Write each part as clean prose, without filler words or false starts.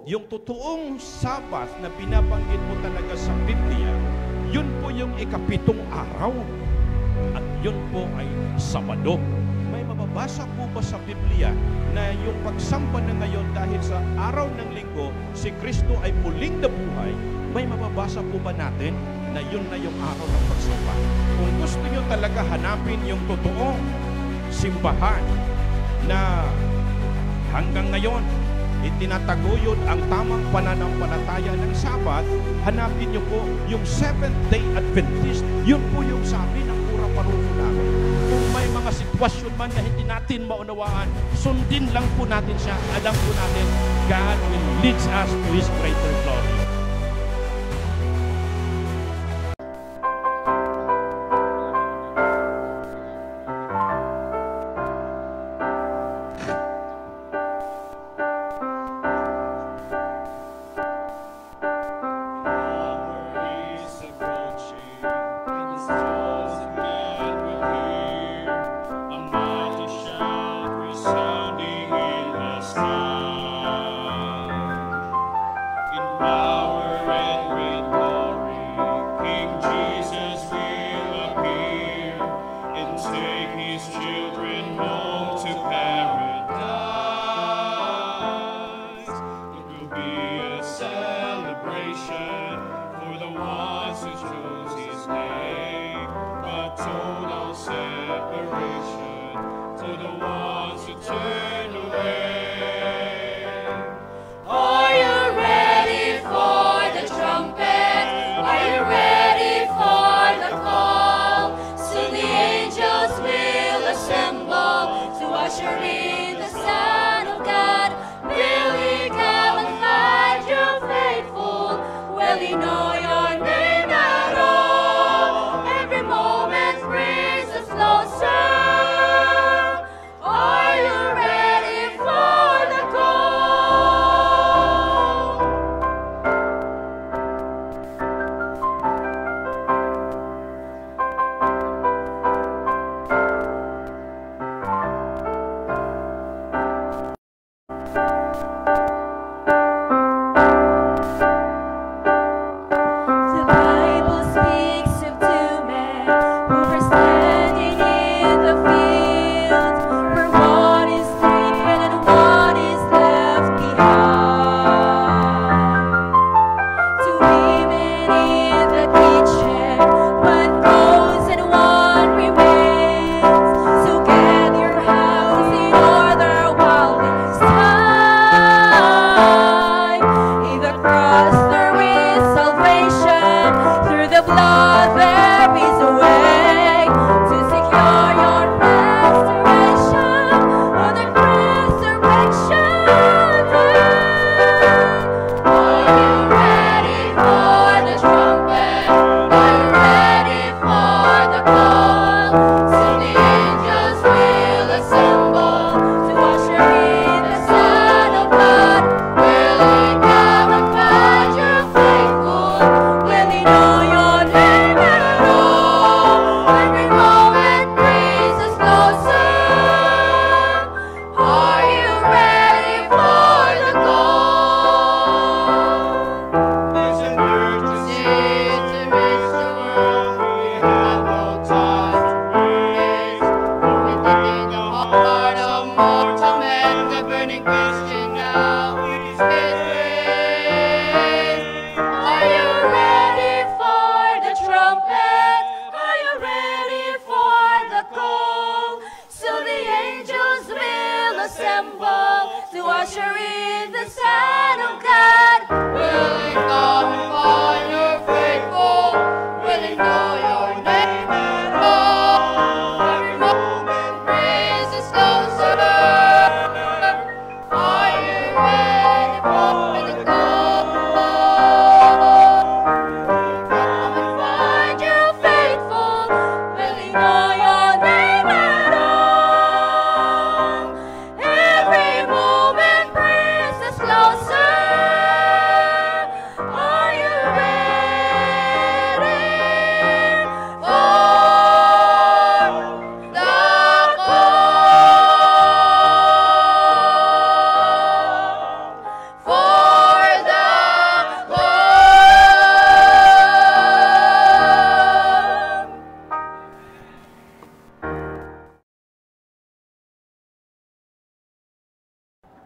Yung totoong Sabat na binabanggit mo talaga sa Biblia, yun po yung ikapitong araw. At yun po ay Sabado. May mababasa po ba sa Biblia na yung pagsamba na ngayon dahil sa araw ng linggo, si Kristo ay muling nabuhay? May mababasa po ba natin na yun na yung araw ng pagsamba? Kung gusto nyo talaga hanapin yung totoong simbahan na hanggang ngayon itinataguyod ang tamang pananampalataya ng Sabat, hanapin nyo po yung Seventh-day Adventist. Yun po yung sabi ng kurang paruno namin. Kung may mga sitwasyon man na hindi natin maunawaan, sundin lang po natin siya. Alam po natin, God will lead us to His greater glory. Are you ready for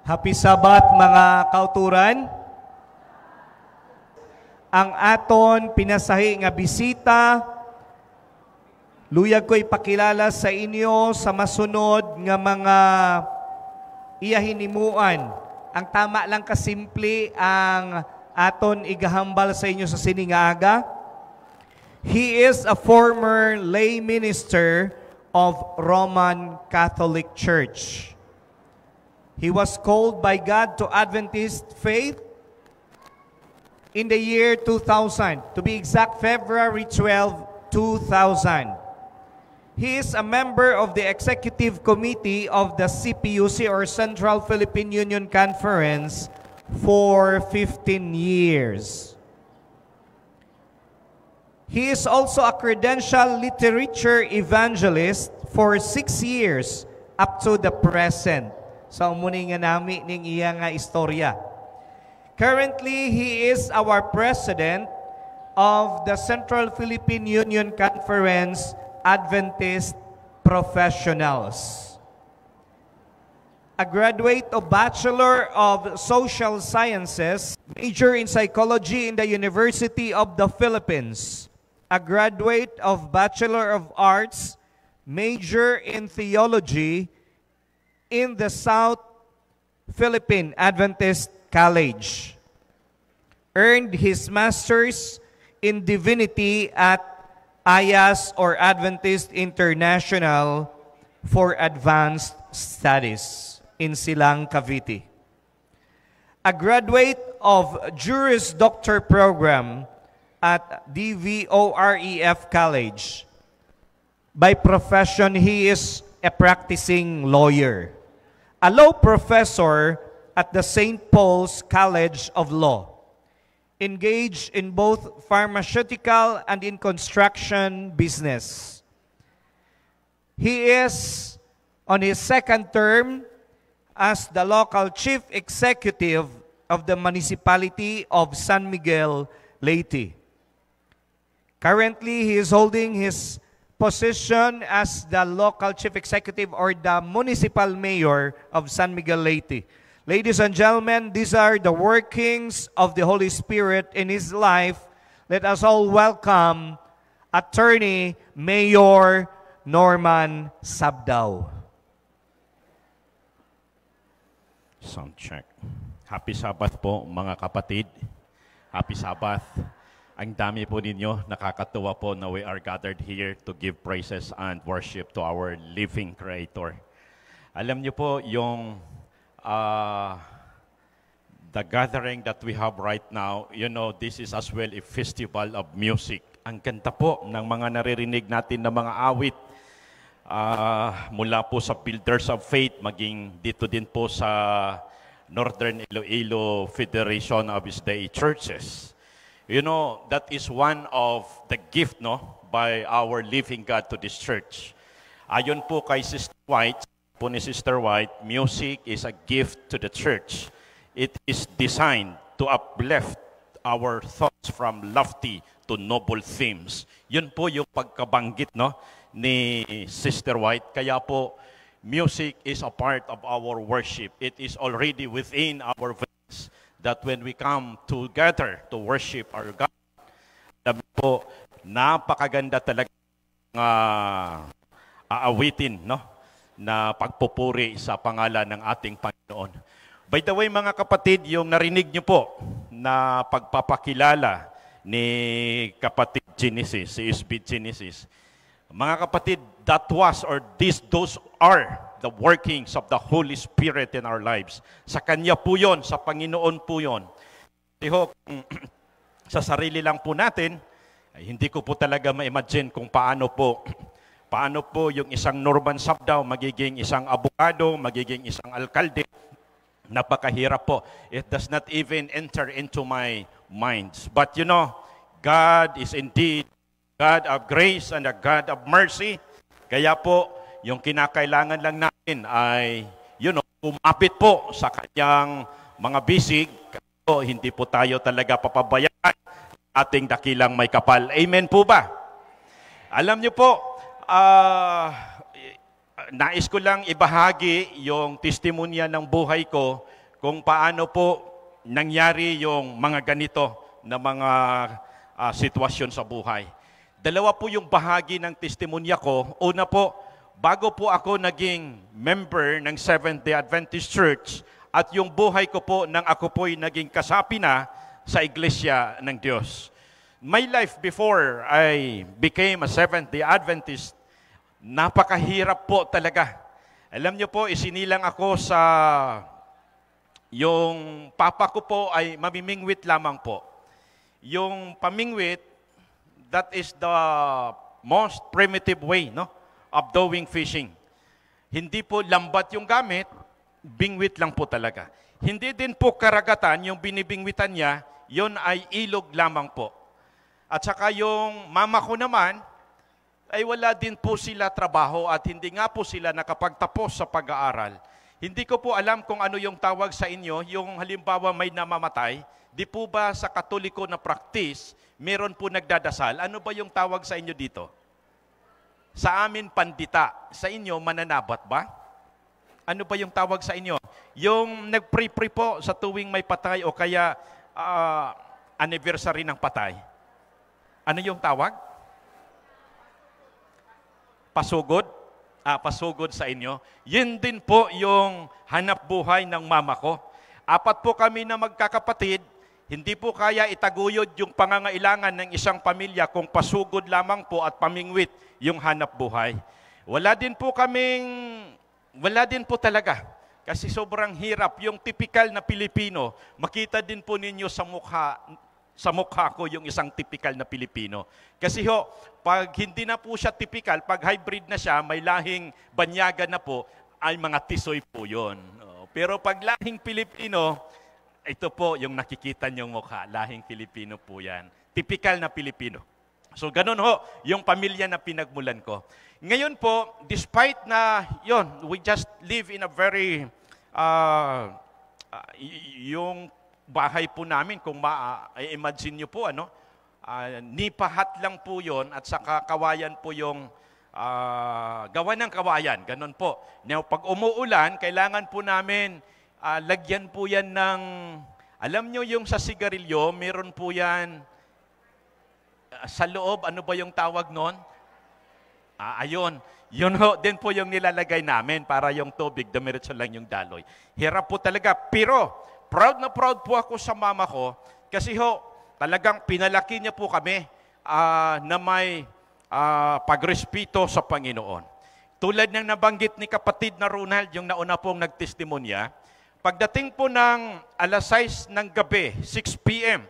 Happy Sabat mga kauturan. Ang aton pinasahi nga bisita, luyag ko ipakilala sa inyo sa masunod nga mga iyahinimuan. Ang tama lang kasimple ang aton igahambal sa inyo sa siningaga. He is a former lay minister of Roman Catholic Church. He was called by God to Adventist faith in the year 2000. To be exact, February 12, 2000. He is a member of the Executive Committee of the CPUC or Central Philippine Union Conference for 15 years. He is also a credential literature evangelist for 6 years up to the present. Sa umuning nga nami ning iya nga istorya. Currently, he is our president of the Central Philippine Union Conference Adventist Professionals. A graduate of Bachelor of Social Sciences, major in Psychology in the University of the Philippines. A graduate of Bachelor of Arts, major in Theology in the South Philippine Adventist College. Earned his master's in divinity at AYAS or Adventist International for Advanced Studies in Silang, Cavite. A graduate of Juris Doctor program at DVOREF College. By profession, he is a practicing lawyer. A law professor at the St. Paul's College of Law. Engaged in both pharmaceutical and in construction business. He is on his second term as the local chief executive of the municipality of San Miguel, Leyte. Currently, he is holding his position as the local chief executive or the municipal mayor of San Miguel, Leyte. Ladies and gentlemen, these are the workings of the Holy Spirit in his life. Let us all welcome Attorney Mayor Norman Sabdao. Sound check. Happy Sabbath po mga kapatid. Happy Sabbath. Ang dami po ninyo, nakakatuwa po na we are gathered here to give praises and worship to our living Creator. Alam niyo po yung the gathering that we have right now, you know, this is as well a festival of music. Ang ganda po ng mga naririnig natin na mga awit mula po sa Builders of Faith, maging dito din po sa Northern Iloilo Federation of His-Day Churches. You know, that is one of the gift, no, by our living God to this church. Ayon po kay Sister White, po ni Sister White, music is a gift to the church. It is designed to uplift our thoughts from lofty to noble themes. Yun po yung pagkabanggit, no, ni Sister White. Kaya po, music is a part of our worship. It is already within our veins that when we come together to worship our God, alam po, napakaganda talaga aawitin, no, na pagpupuri sa pangalan ng ating Panginoon. By the way, mga kapatid, yung narinig niyo po na pagpapakilala ni kapatid Genesis, si SB Genesis, mga kapatid, that was or those are the workings of the Holy Spirit in our lives. Sa Kanya po yun, sa Panginoon po yun. Sa sarili lang po natin, ay hindi ko po talaga ma-imagine kung paano po yung isang Norman Sabdao magiging isang abogado, magiging isang alkalde. Napakahirap po. It does not even enter into my mind. But you know, God is indeed God of grace and a God of mercy. Kaya po, yung kinakailangan lang natin ay, you know, kumapit po sa kanyang mga bisig. So, hindi po tayo talaga papabayaan ating dakilang may kapal. Amen po ba? Alam niyo po, nais ko lang ibahagi yung testimonya ng buhay ko kung paano po nangyari yung mga ganito na mga sitwasyon sa buhay. Dalawa po yung bahagi ng testimonya ko. Una po, bago po ako naging member ng Seventh-day Adventist Church at yung buhay ko po nang ako po'y naging kasapi na sa Iglesia ng Diyos. My life before I became a Seventh-day Adventist, napakahirap po talaga. Alam niyo po, isinilang ako sa yung papa ko po ay mamimingwit lamang po. Yung pamingwit, that is the most primitive way, no, of doing fishing. Hindi po lambat yung gamit, bingwit lang po talaga. Hindi din po karagatan yung binibingwitan niya, yon ay ilog lamang po. At saka yung mama ko naman, ay wala din po sila trabaho at hindi nga po sila nakapagtapos sa pag-aaral. Hindi ko po alam kung ano yung tawag sa inyo, yung halimbawa may namamatay, di po ba sa Katoliko na practice, meron po nagdadasal? Ano ba yung tawag sa inyo dito? Sa amin, pandita. Sa inyo, mananabat ba? Ano ba yung tawag sa inyo? Yung nag-pray-pray po sa tuwing may patay o kaya anniversary ng patay. Ano yung tawag? Pasugod? Pasugod sa inyo. Yun din po yung hanap buhay ng mama ko. 4 po kami na magkakapatid, hindi po kaya itaguyod yung pangangailangan ng isang pamilya kung pasugod lamang po at pamingwit yung hanap buhay. Wala din po talaga. Kasi sobrang hirap. Yung typical na Pilipino, makita din po ninyo sa mukha ko yung isang typical na Pilipino. Kasi pag hindi na po siya typical, pag hybrid na siya, may lahing banyaga na po, ay mga tisoy po yun. Pero pag lahing Pilipino, ito po yung nakikita niyong mukha, lahing Pilipino po yan. Typical na Pilipino. So ganun yung pamilya na pinagmulan ko. Ngayon po, despite na, we just live in a very, yung bahay po namin, kung ma-imagine nyo po, nipahat lang po yon at saka kawayan po yung gawa ng kawayan. Ganon po. Now, pag umuulan, kailangan po namin lagyan po yan ng, alam nyo yung sa sigarilyo, meron po yan sa loob, ano ba yung tawag nun? Ayun. Yun din po yung nilalagay namin para yung tubig, dumiretso lang yung daloy. Hirap po talaga. Pero, proud na proud po ako sa mama ko kasi talagang pinalaki niya po kami na may pagrespeto sa Panginoon. Tulad ng nabanggit ni kapatid na Ronald, yung nauna pong nagtestimonya, pagdating po ng 6:00 ng gabi, 6 p.m.,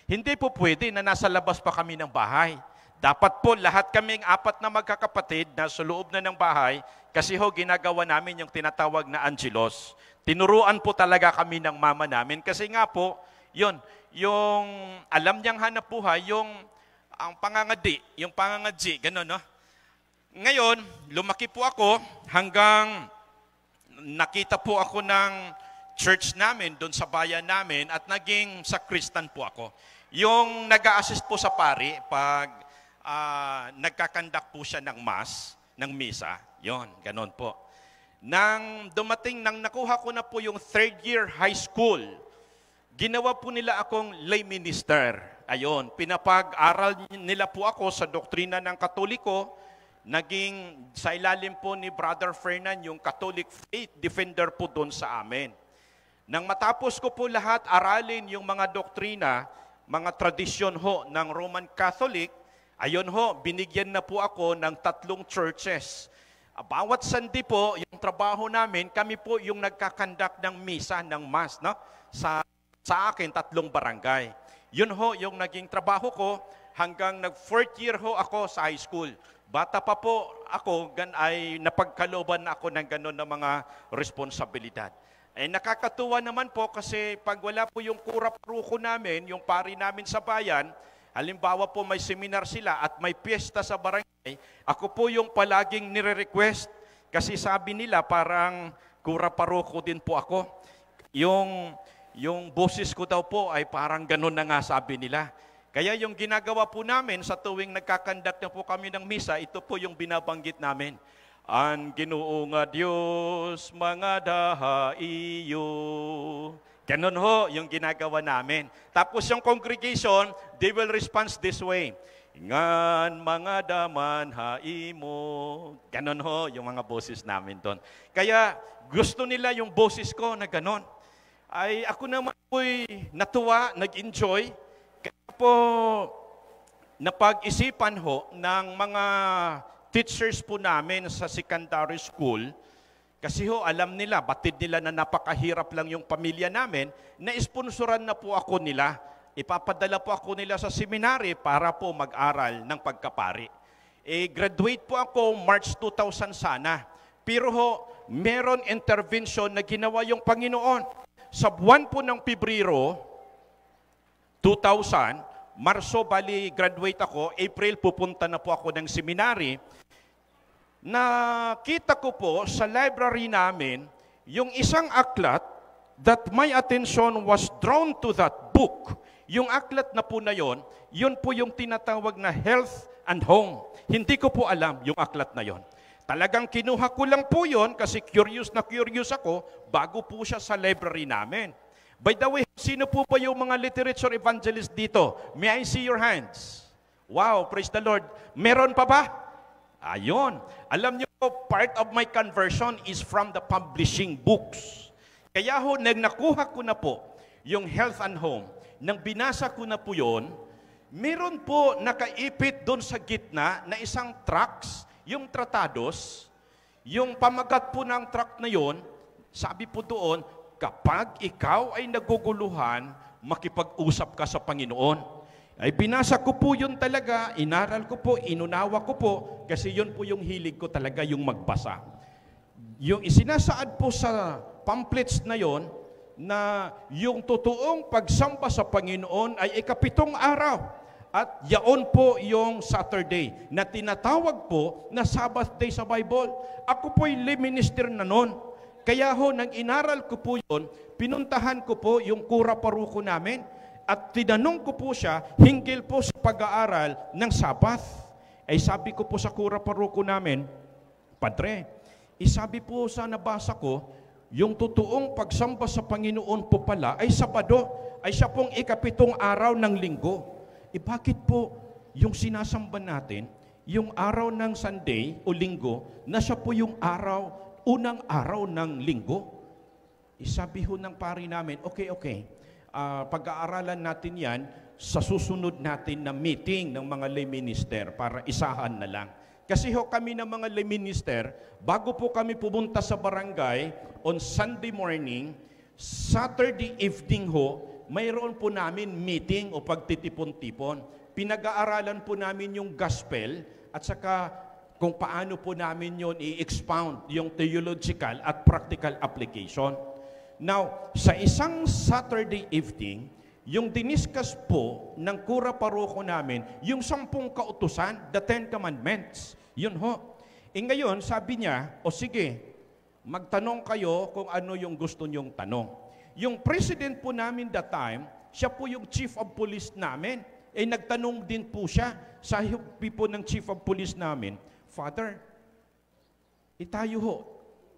hindi po pwede na nasa labas pa kami ng bahay. Dapat po lahat kaming 4 na magkakapatid na sa loob na ng bahay kasi ginagawa namin yung tinatawag na Angelos. Tinuruan po talaga kami ng mama namin kasi nga po, yung alam niyang hanap buhay, ang pangangadji, gano'n, no? Ngayon, lumaki po ako hanggang nakita po ako ng church namin doon sa bayan namin at naging sakristan po ako. Yung nag-a-assist po sa pari pag nagkakandak po siya ng mass, ng misa, gano'n po. Nang nakuha ko na po yung 3rd year high school, ginawa po nila akong lay minister. Ayun, pinapag-aral nila po ako sa doktrina ng Katoliko, naging sa ilalim po ni Brother Fernan, yung Catholic Faith Defender po doon sa amin. Nang matapos ko po lahat, aralin yung mga doktrina, mga tradisyon ng Roman Catholic, ayun binigyan na po ako ng 3 churches. Bawat Sunday po, yung trabaho namin, kami po yung nagkakandak ng misa, ng mass, no? Sa akin, 3 barangay. Yun yung naging trabaho ko hanggang nag-4th year ako sa high school. Bata pa po ako, ay napagkalooban ako ng gano'n na mga responsibilidad. Nakakatuwa naman po kasi pag wala po yung kura-pruko namin, yung pari namin sa bayan, halimbawa po may seminar sila at may piyesta sa barangay, ako po yung palaging nire-request kasi sabi nila parang kura-paroko din po ako. Yung boses ko daw po ay parang ganun na nga sabi nila. Kaya yung ginagawa po namin sa tuwing nagkakandak na po kami ng misa, ito po yung binabanggit namin. Ang Ginoo nga Dios mga dahaiyo. Ganon ho yung ginagawa namin. Tapos yung congregation, they will respond this way. Ngan mga daman haimo. Ganon ho yung mga boses namin doon. Kaya gusto nila yung boses ko na ganon. Ay ako naman po'y natuwa, nag-enjoy. Kaya po napag-isipan ho ng mga teachers po namin sa secondary school, kasi ho alam nila, batid nila na napakahirap lang yung pamilya namin, na-sponsoran na po ako nila. Ipapadala po ako nila sa seminary para po mag-aral ng pagkapari. Graduate po ako March 2000 sana. Pero ho, meron intervention na ginawa yung Panginoon. Sa buwan po ng Pebrero 2000, Marso bali graduate ako, April pupunta na po ako ng seminary. Nakita ko po sa library namin yung isang aklat that my attention was drawn to that book. Yung aklat na po na yun po yung tinatawag na Health and Home. Hindi ko po alam yung aklat na yon. Talagang kinuha ko lang po yon kasi curious na curious ako bago po siya sa library namin. By the way, sino po ba yung mga literature evangelist dito? May I see your hands? Wow, praise the Lord. Meron pa ba? Ayon. Alam niyo po, part of my conversion is from the publishing books. Kaya ho, nakuha ko na po yung Health and Home. Nang binasa ko na po yun, meron po nakaipit doon sa gitna na isang tracts, yung tratados, yung pamagat po ng tract na yon, sabi po doon, kapag ikaw ay naguguluhan, makipag-usap ka sa Panginoon. Ay binasa ko po yun talaga, inaral ko po, inunawa ko po, kasi yun po yung hilig ko talaga, yung magbasa. Yung isinasaad po sa pamphlets na yon, na yung totoong pagsamba sa Panginoon ay ikapitong araw. At yaon po yung Saturday, na tinatawag po na Sabbath day sa Bible. Ako po'y lay minister na noon. Kaya ho, nang inaral ko po yun, pinuntahan ko po yung kura paruko namin, at tinanong ko po siya, hinggil po sa pag-aaral ng Sabbath. Ay sabi ko po sa kura paruko namin, Padre, isabi po sa nabasa ko, yung totoong pagsamba sa Panginoon po pala ay Sabado, ay siya pong ikapitong araw ng linggo. Bakit po yung sinasamba natin, yung araw ng Sunday o linggo, na siya po yung unang araw ng linggo? Sabi ho ng pari namin, okay. Pag-aaralan natin yan sa susunod natin na meeting ng mga lay minister para isahan na lang. Kasi ho kami ng mga lay minister, bago po kami pumunta sa barangay on Sunday morning, Saturday evening ho, mayroon po namin meeting o pagtitipon-tipon. Pinag-aaralan po namin yung gospel at saka kung paano po namin yun i-expound yung theological at practical application. Now, sa isang Saturday evening, yung diniscuss po ng kura paroko namin, yung 10 kautusan, the 10 commandments. Yun ho. Ngayon, sabi niya, o sige, magtanong kayo kung ano yung gusto niyong tanong. Yung president po namin that time, siya po yung chief of police namin. Nagtanong din po siya sa po ng chief of police namin, Father, tayo ho,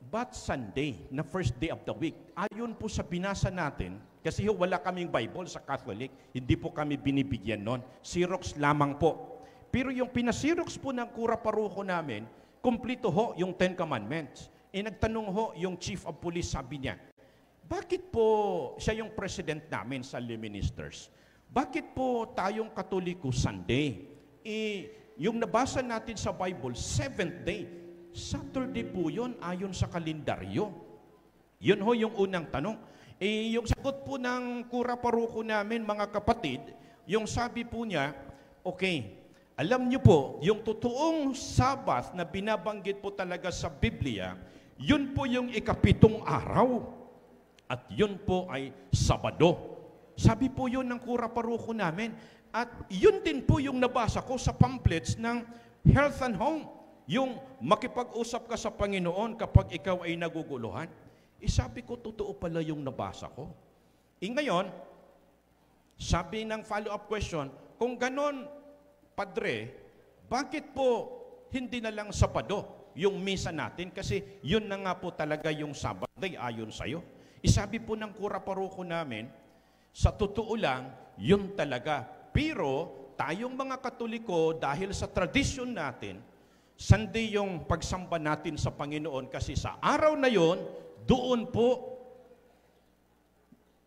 but Sunday, na first day of the week, ayon po sa binasa natin, kasi wala kaming Bible sa Catholic, hindi po kami binibigyan nun. Xerox lamang po. Pero yung pinasirox po ng kura paruko namin, kumplito ho yung 10 Commandments. Nagtanong ho yung Chief of Police, sabi niya, bakit po siya yung president namin sa lay ministers? Bakit po tayong Katoliko Sunday? Yung nabasa natin sa Bible, 7th day, Saturday po yun ayon sa kalendaryo. Yun ho yung unang tanong. Yung sagot po ng kura paruko namin, mga kapatid, yung sabi po niya, okay, alam niyo po, yung totoong Sabbath na binabanggit po talaga sa Biblia, yun po yung ikapitong araw. At yun po ay Sabado. Sabi po yun ng kura paruko namin. At yun din po yung nabasa ko sa pamphlets ng Health and Home. Yung makipag-usap ka sa Panginoon kapag ikaw ay naguguluhan. Sabi ko, totoo pala yung nabasa ko. Ngayon, sabi ng follow-up question, kung ganon, Padre, bakit po hindi na lang Sabado? yung misa natin kasi yun na nga po talaga yung Sabbath day ayon sa'yo. Isabi po ng kura paroko namin, sa totoo lang, yun talaga. Pero tayong mga Katoliko, dahil sa tradisyon natin, Sunday yung pagsamba natin sa Panginoon kasi sa araw na yon, doon po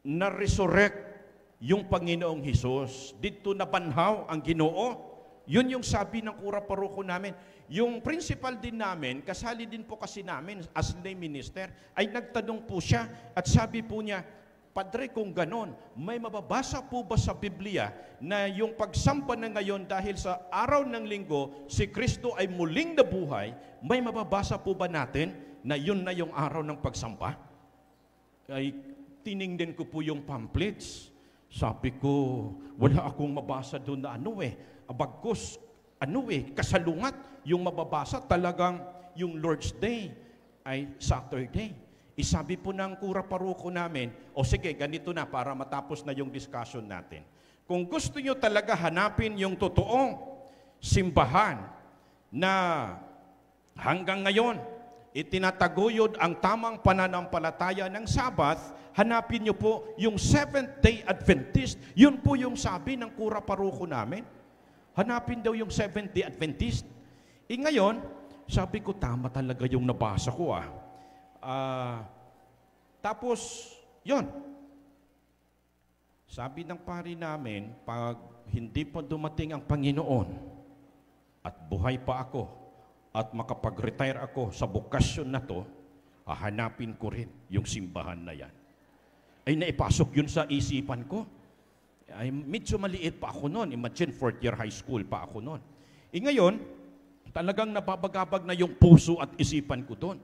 na-resurrect yung Panginoong Hesus. Dito nabanhaw ang Ginoo. Yun yung sabi ng kura paroko namin. Yung principal din namin, kasali din po kasi namin as lay minister, ay nagtanong po siya at sabi po niya, Padre, kung ganon, may mababasa po ba sa Biblia na yung pagsamba na ngayon dahil sa araw ng linggo, si Kristo ay muling nabuhay, may mababasa po ba natin na yun na yung araw ng pagsamba? Ay tiningnan ko po yung pamphlets. Sabi ko, wala akong mabasa doon na abagkos, kasalungat yung mababasa talagang yung Lord's Day ay Saturday. Isabi po ng kura paroko namin, o sige, ganito na para matapos na yung discussion natin. Kung gusto nyo talaga hanapin yung totoong simbahan na hanggang ngayon, itinataguyod ang tamang pananampalataya ng Sabbath, hanapin nyo po yung Seventh-day Adventist. Yun po yung sabi ng kura paroko namin. Hanapin daw yung Seventh-day Adventist. Ngayon, sabi ko, tama talaga yung nabasa ko tapos, yun. Sabi ng pari namin, pag hindi pa dumating ang Panginoon at buhay pa ako at makapag-retire ako sa bukasyon na to, hahanapin ko rin yung simbahan na yan. Ay naipasok yun sa isipan ko. Ay medyo maliit pa ako noon. Imagine, 4th year high school pa ako noon. Ngayon, talagang nababagabag na yung puso at isipan ko doon.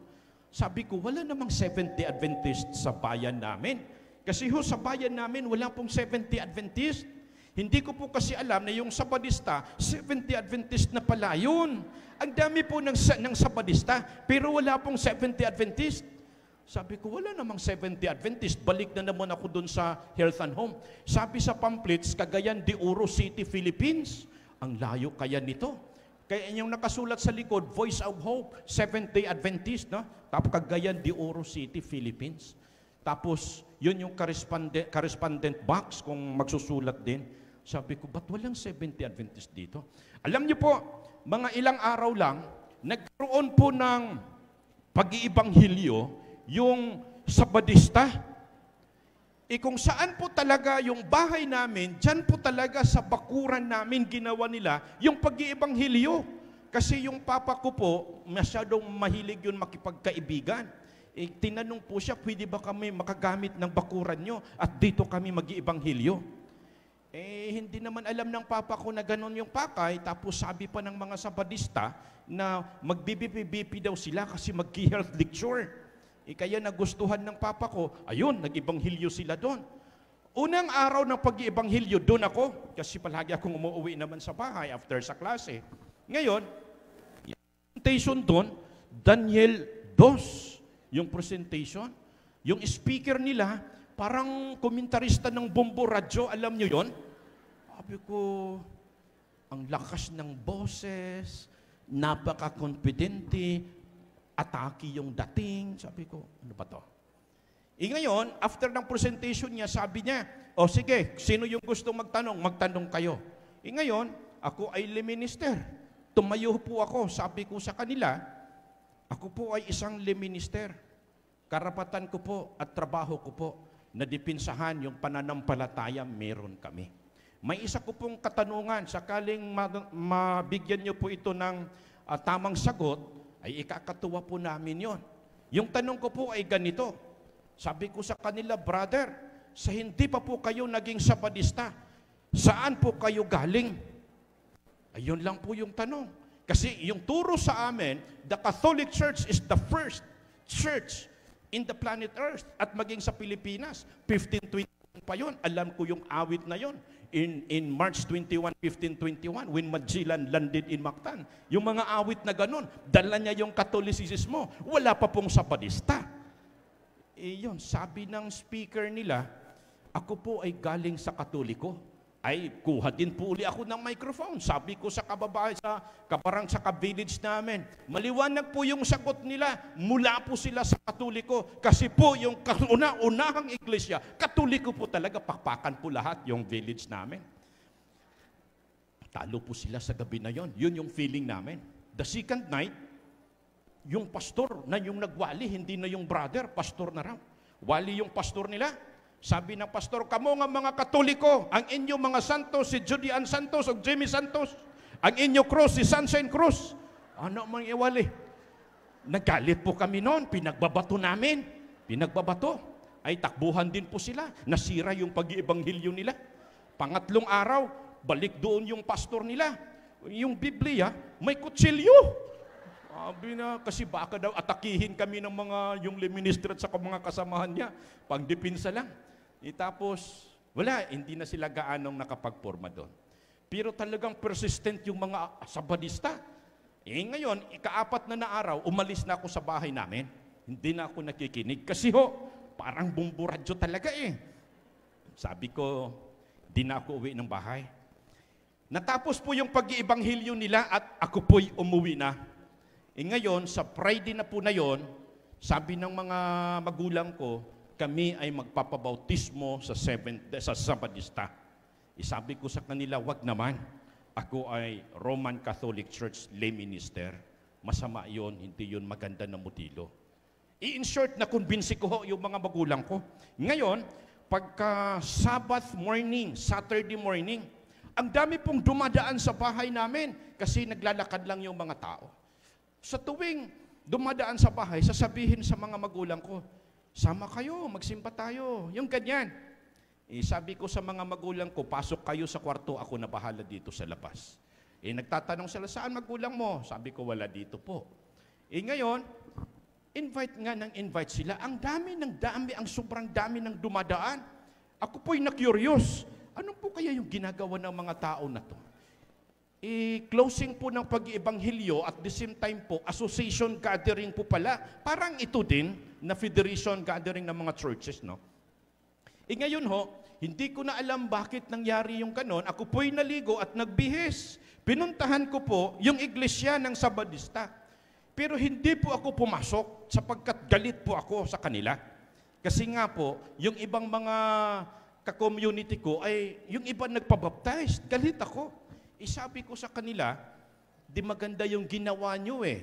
Sabi ko, wala namang Seventh-day Adventist sa bayan namin. Kasi sa bayan namin, wala pong Seventh-day Adventist. Hindi ko po kasi alam na yung Sabadista, Seventh-day Adventist na pala yun. Ang dami po ng Sabadista, pero wala pong Seventh-day Adventist. Sabi ko, wala namang Seventh-day Adventist. Balik na naman ako doon sa Health and Home. Sabi sa pamphlets, Cagayan de Oro City, Philippines. Ang layo kaya nito. Kaya yung nakasulat sa likod, Voice of Hope, Seventh-day Adventist, no? Tapos Cagayan de Oro City, Philippines. Tapos, yun yung correspondent box kung magsusulat din. Sabi ko, ba't walang Seventh-day Adventist dito? Alam niyo po, mga ilang araw lang, nagkaroon po ng pag-iibanghilyo yung Sabadista. Kung saan po talaga yung bahay namin, dyan po talaga sa bakuran namin ginawa nila yung pag-iibanghilyo. Kasi yung papa ko po, masyadong mahilig yun makipagkaibigan. Tinanong po siya, pwede ba kami makagamit ng bakuran nyo at dito kami mag-iibanghilyo? Hindi naman alam ng papa ko na ganon yung pakay, tapos sabi pa ng mga Sabadista na mag-BBP daw sila kasi mag-health lecture. Kaya nagustuhan ng papa ko, ayun, nag-ibanghilyo sila doon. Unang araw ng pag-iibanghilyo, doon ako, kasi palagi akong umuwi naman sa bahay after sa klase. Ngayon, yung presentation doon, Daniel 2, yung presentation. Yung speaker nila, parang komentarista ng Bombo Radyo, alam nyo yon? Sabi ko, ang lakas ng boses, napaka-confidente, atake yung dating. Sabi ko, ano ba to? Ngayon, after ng presentation niya, sabi niya, o sige, sino yung gustong magtanong? Magtanong kayo. Ngayon, ako ay lay minister. Tumayo po ako. Sabi ko sa kanila, ako po ay isang lay minister. Karapatan ko po at trabaho ko po na dipinsahan yung pananampalataya meron kami. May isa ko pong katanungan, sakaling mabigyan niyo po ito ng tamang sagot, ay ikakatuwa po namin yon. Yung tanong ko po ay ganito. Sabi ko sa kanila, brother, sa hindi pa po kayo naging Sabadista, saan po kayo galing? Ayun lang po yung tanong. Kasi yung turo sa amin, the Catholic Church is the first church in the planet Earth at maging sa Pilipinas. 1521 pa yun. Alam ko yung awit na yon. In March 21, 1521, when Magellan landed in Mactan. Yung mga awit na ganun, dala niya yung Katolicismo. Wala pa pong Sabadista. Yun, sabi ng speaker nila, ako po ay galing sa Katoliko. ay kuha din po uli ako ng microphone. Sabi ko sa kababae, kaparang sa ka-village namin, maliwanag po yung sagot nila. Mula po sila sa Katoliko. Kasi po yung unahang iglesia, Katoliko po talaga, pakpakan po lahat yung village namin. Talo po sila sa gabi na yon. Yun yung feeling namin. The second night, yung pastor na yung nagwali, hindi na yung brother, pastor na raw. Wali yung pastor nila. Sabi ng pastor, kamo nga mga Katoliko, ang inyo mga santos, si Julian Santos o Jimmy Santos. Ang inyo cross, si Sunshine Cruz. Ano mang iwali? Nagalit po kami noon, pinagbabato namin. Pinagbabato. Ay takbuhan din po sila. Nasira yung pag-iibanghilyo nila. Pangatlong araw, balik doon yung pastor nila. Yung Biblia, may kutsilyo. Sabi na, kasi baka daw atakihin kami ng mga, yung minister at saka mga kasamahan niya. Pangdipinsa lang. Tapos, wala, hindi na sila gaanong nakapagporma doon. Pero talagang persistent yung mga Sabadista. Ngayon, ika-4 na araw, umalis na ako sa bahay namin. Hindi na ako nakikinig. Kasi parang bumburadyo talaga eh. Sabi ko, di na ako uwi ng bahay. Natapos po yung pag-iibanghilyo nila at ako po'y umuwi na. Ngayon, sa Friday na po na yon, sabi ng mga magulang ko, kami ay magpapabautismo sa Sabadista. Sabi ko sa kanila, wag naman. Ako ay Roman Catholic Church lay minister. Masama yon, hindi yon maganda na modelo. In short, nakumbinsi ko yung mga magulang ko. Ngayon, pagka Sabbath morning, Saturday morning, ang dami pong dumadaan sa bahay namin kasi naglalakad lang yung mga tao. Sa tuwing dumadaan sa bahay, sasabihin sa mga magulang ko, sama kayo, magsimba tayo, yung ganyan. Sabi ko sa mga magulang ko, pasok kayo sa kwarto, ako na bahala dito sa labas. Nagtatanong sila, saan magulang mo? Sabi ko, wala dito po. Ngayon, invite nga ng invite sila. Ang dami, ang sobrang dami ng dumadaan. Ako po'y na-curious. Ano po kaya yung ginagawa ng mga tao na to? Closing po ng pag-iibanghilyo at the same time po, association gathering po pala. Parang ito din na federation gathering ng mga churches, no? Ngayon hindi ko na alam bakit nangyari yung ganon. Ako po'y naligo at nagbihis. Pinuntahan ko po yung iglesia ng Sabadista. Pero hindi po ako pumasok sapagkat galit po ako sa kanila. Kasi nga po, yung ibang mga ka-community ko ay yung iba nagpabaptize. Galit ako. Sabi ko sa kanila, di maganda yung ginawa nyo eh.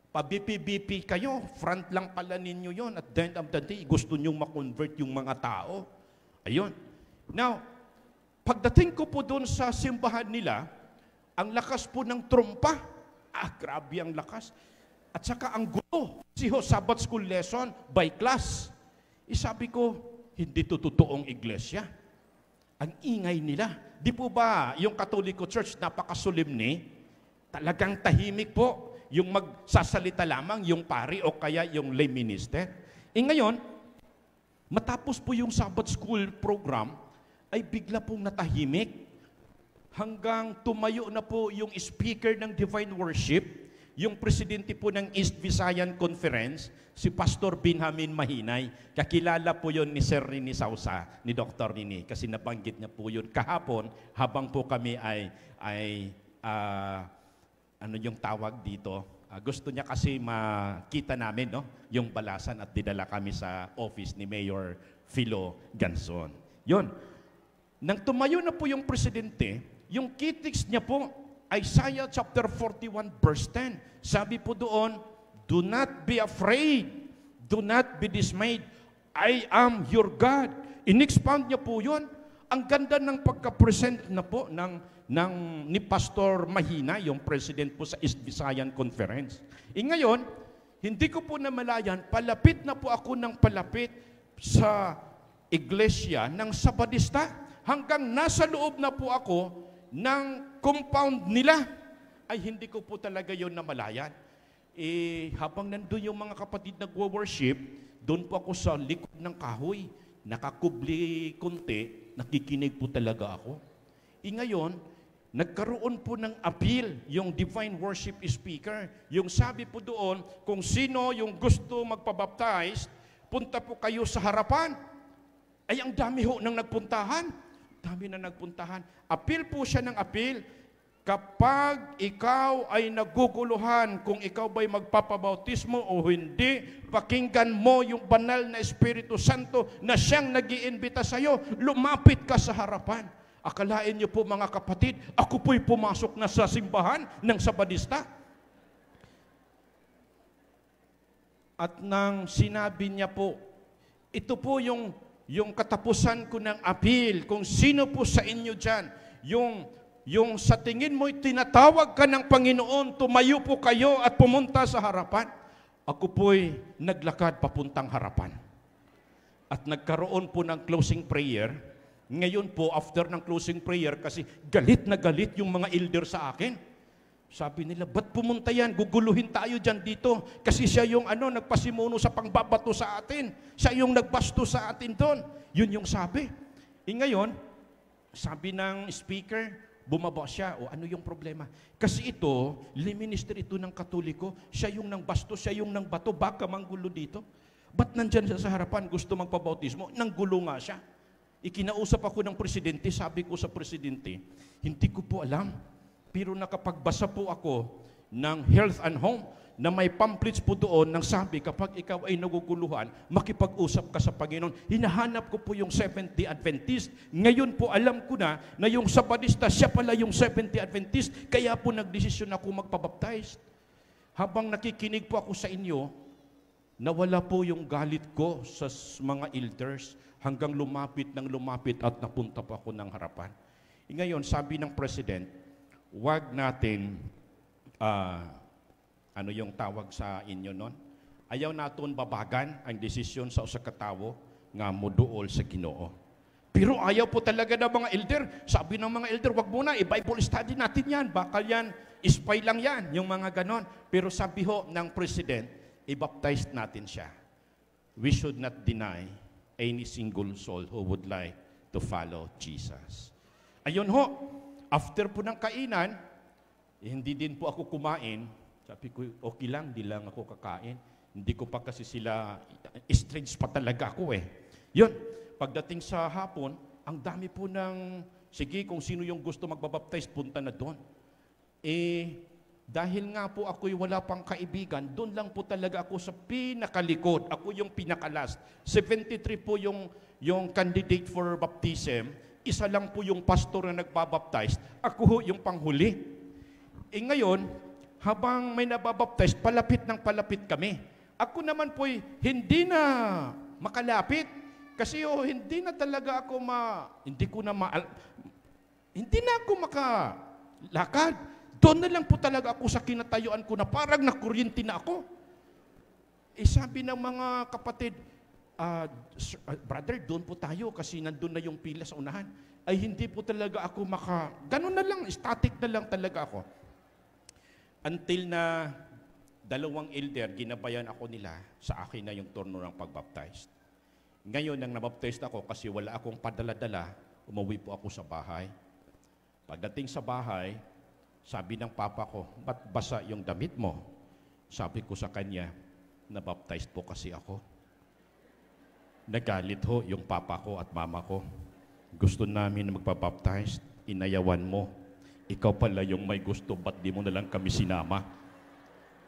Pa-BP-BP kayo, front lang pala ninyo yon. At the end of the day, gusto nyo ma-convert yung mga tao. Ayun. Now, pagdating ko po doon sa simbahan nila, ang lakas po ng trompa. Grabe ang lakas. At saka ang gulo. Kasi Sabbath school lesson by class. Sabi ko, hindi to totoong iglesia. Ang ingay nila. Di po ba yung Katoliko Church napakasulimni? Talagang tahimik po. Yung magsasalita lamang yung pari o kaya yung lay minister. Ngayon, matapos po yung Sabbath School program, ay bigla pong natahimik. Hanggang tumayo na po yung speaker ng Divine Worship, yung presidente po ng East Visayan Conference, si Pastor Benjamin Mahinay. Kakilala po yun ni Sir Rini Sausa, ni Dr. Rini, kasi nabanggit niya po yun kahapon habang po kami ano yung tawag dito? Gusto niya kasi makita namin, no, yung balasan at dinala kami sa office ni Mayor Philo Ganson. Yun. Nang tumayo na po yung presidente, yung kitiks niya po, Isaiah chapter 41 verse 10. Sabi po doon, do not be afraid, do not be dismayed, I am your God. In-expound niya po yun. Ang ganda ng pagka-present na po ni Pastor Mahina, yung president po sa East Visayan Conference. Ngayon, hindi ko po namalayan, palapit na po ako ng palapit sa iglesia ng Sabadista hanggang nasa loob na po ako ng compound nila, ay hindi ko po talaga yon namalayan. Habang nandun yung mga kapatid nagwo-worship, doon po ako sa likod ng kahoy, nakakubli konti, nakikinig po talaga ako. Ngayon, nagkaroon po ng appeal yung Divine Worship Speaker. Yung sabi po doon, kung sino yung gusto magpabaptize, punta po kayo sa harapan. Ay, ang dami ho nang nagpuntahan. dami na nagpuntahan. Apil po siya ng apil. Kapag ikaw ay naguguluhan kung ikaw ba'y magpapabautismo o hindi, pakinggan mo yung banal na Espiritu Santo na siyang nag-iimbita sa iyo. Lumapit ka sa harapan. Akalain niyo po mga kapatid, ako po'y pumasok na sa simbahan ng Sabadista. At nang sinabi niya po, ito po yung katapusan ko ng appeal. Kung sino po sa inyo dyan, yung sa tingin mo'y tinatawag ka ng Panginoon, tumayo po kayo at pumunta sa harapan. Ako po'y naglakad papuntang harapan. At nagkaroon po ng closing prayer. Ngayon po, after ng closing prayer, kasi galit na galit yung mga elder sa akin. Sabi nila, ba't pumunta yan? Guguluhin tayo dyan dito. Kasi siya yung nagpasimuno sa pangbabato sa atin. Siya yung nagbasto sa atin doon. Yun yung sabi. Ngayon, sabi ng speaker, bumaba siya. O ano yung problema? Kasi ito, minister ito ng Katoliko. Siya yung nang basto, siya yung nang bato. Baka manggulo dito. Ba't nandyan siya sa harapan? Gusto magpabautismo? Nanggulo nga siya. Ikinausap ako ng presidente, sabi ko sa presidente, hindi ko po alam. Pero nakapagbasa po ako ng Health and Home na may pamphlets po doon nang sabi kapag ikaw ay naguguluhan, makipag-usap ka sa Panginoon. Hinahanap ko po yung Seventh-day Adventist. Ngayon po alam ko na yung Sabadista, siya pala yung Seventh-day Adventist. Kaya po nagdesisyon ako magpabaptize. Habang nakikinig po ako sa inyo, nawala po yung galit ko sa mga elders hanggang lumapit at napunta po ako ng harapan. Ngayon, sabi ng President, wag natin, ano yung tawag sa inyo nun? Ayaw naton babagan ang desisyon sa usa ka tawo nga moduol sa Ginoo. Pero ayaw po talaga ng mga elder. Sabi ng mga elder, wag muna, i-Bible study natin yan. Bakal yan, spy lang yan, yung mga ganon. Pero sabi ho ng President, i-baptize natin siya. We should not deny any single soul who would like to follow Jesus. Ayun ho, after po ng kainan, hindi din po ako kumain. Sabi ko, okay lang, di lang ako kakain. Hindi ko pa kasi sila, strange pa talaga ako eh. Yun, pagdating sa hapon, ang dami po ng, sige, kung sino yung gusto magbabaptize, punta na doon. Dahil nga po ako'y wala pang kaibigan, doon lang po talaga ako sa pinakalikod. Ako yung pinakalast. 73 po yung candidate for baptism. Isa lang po yung pastor na nagbabaptize. Ako ho yung panghuli. Ngayon, habang may nababaptize, palapit kami. Ako naman po'y hindi na makalapit. Kasi hindi na talaga ako hindi na ako makalakad. Doon na lang po talaga ako sa kinatayuan ko na parang nakuryente na ako. Sabi ng mga kapatid, brother, doon po tayo kasi nandun na yung pila sa unahan. Ay hindi po talaga ako ganun na lang, static na lang talaga ako. Until na dalawang elder, ginabayan ako nila, sa akin na yung turno ng pagbaptize. Ngayon, nang nabaptize ako kasi wala akong padala-dala, umuwi po ako sa bahay. Pagdating sa bahay, sabi ng papa ko, ba't basa yung damit mo? Sabi ko sa kanya, nabaptize po kasi ako. Nagalit ho yung papa ko at mama ko. Gusto namin magpabaptize, inayawan mo. Ikaw pala yung may gusto, ba't di mo na lang kami sinama?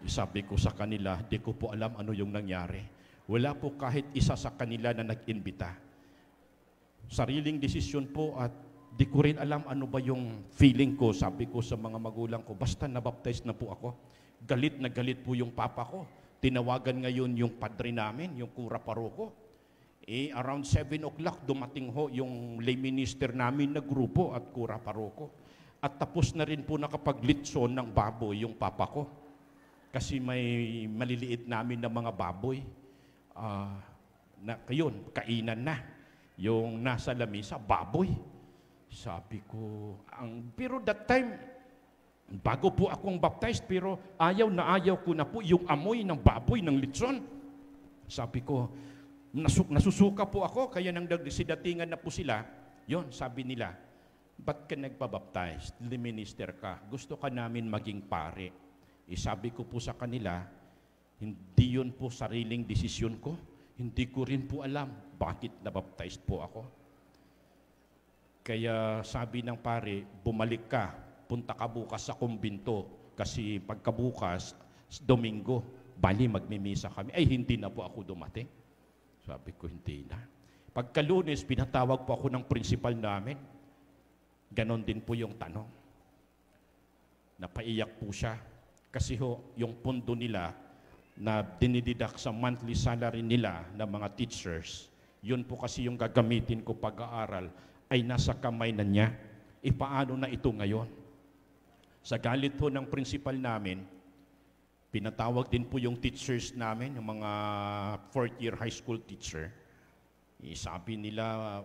Sabi ko sa kanila, di ko po alam ano yung nangyari. Wala po kahit isa sa kanila na nag-imbita. Sariling desisyon po at di ko rin alam ano ba yung feeling ko. Sabi ko sa mga magulang ko, basta nabaptize na po ako. Galit na galit po yung papa ko. Tinawagan ngayon yung padre namin, yung kura paroko. Around 7 o'clock, dumating ho yung lay minister namin na grupo at kura paroko. At tapos na rin po nakapaglitson ng baboy yung papa ko. Kasi may maliliit namin na mga baboy. Kainan na. Yung nasa lamisa, baboy. Sabi ko, pero that time, bago po akong baptized, pero ayaw ko na po yung amoy ng baboy, ng litson. Sabi ko, nasusuka po ako, kaya nang sidatingan na po sila, yon sabi nila, ba't ka nagpabaptized? Minister ka. Gusto ka namin maging pare. Sabi ko po sa kanila, hindi yun po sariling desisyon ko. Hindi ko rin po alam bakit nabaptized po ako. Kaya sabi ng pare, bumalik ka, punta ka bukas sa kumbinto. Kasi pagkabukas, Domingo, bali magmimisa kami. Ay, hindi na po ako dumating. Sabi ko, hindi na. Pagka-Lunes, pinatawag po ako ng principal namin. Ganon din po yung tanong. Napaiyak po siya. Kasi yung pundo nila na dinididak sa monthly salary nila ng mga teachers, yun po kasi yung gagamitin ko pag-aaral, ay nasa kamay na niya. Paano na ito ngayon? Sa galit ho ng principal namin, pinatawag din po yung teachers namin, yung mga fourth-year high school teacher. Sabi nila,